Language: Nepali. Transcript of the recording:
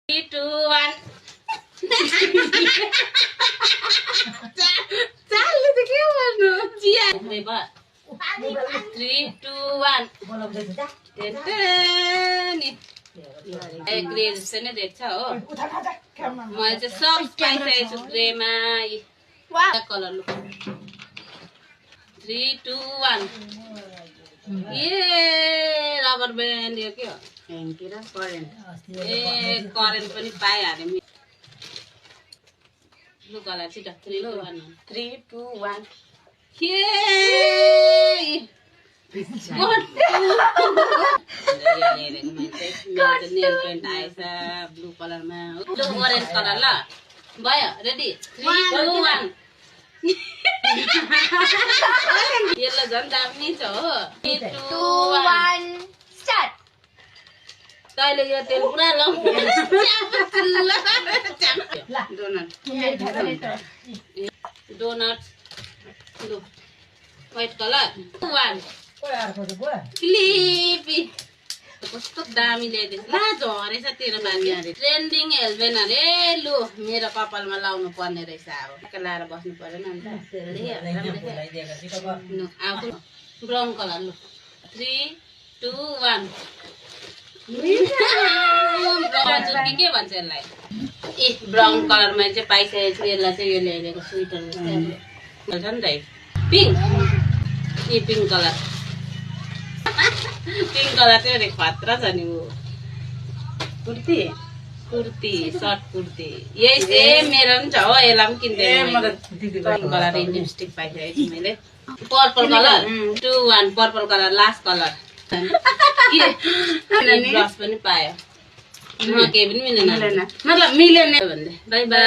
3, 2, 1 चालले त के गर्नु चिया रे बा 3, 2, 1 नि ग्रे जस्तो नै देख्छ हो मैले चाहिँ सब पाइसकेको छु ग्रेमा कलर लुक 3, 2, 1 ए रबर ब्यान्ड यो के हो ह्याङ्की र करेन्ट ए करेन्ट पनि पाइहाल्यो ब्लू कलर छिटो 3, 2, 1 3, 2, 1 के नेल पेन्ट आएछ ब्लू कलरमा ओरेन्ज कलर ल भयो रेडी 3, 2, 1 येल्लो झन् दामी छ हो 3, 2, 1 स्टार्ट तैले यो तेल पुरा लाउ डोनट लु व्हाइट कलर 1 क्लिपी कस्तो दामी ल्याइदिएछ ला झरेछ तेरो बानी अरे ट्रेन्डिङ हेल्मेट अरे लु मेरो कपालमा लाउनु पर्ने रहेछ अब लाएर बस्नु पर्दैन नि त ब्राउन कलर लु 3, 2, 1 के भन्छ यसलाई ए ब्राउन कलरमा चाहिँ पाइसकेको छु यसलाई चाहिँ यो ल्याइदिएको स्वेटर छ नि त पिङ्क ए पिङ्क कलर चाहिँ अलिक खतरा छ नि ऊ कुर्ती सर्ट कुर्ती यही सेम मेरो पनि छ हो यसलाई पनि किन्दैन कलर लिपस्टिक पाइसकेको छु मैले purple colour 2, 1 purple colour last colour brush पनि पायो केही पनि मिलेन मतलब मिलेन भन्दै बाई बाई।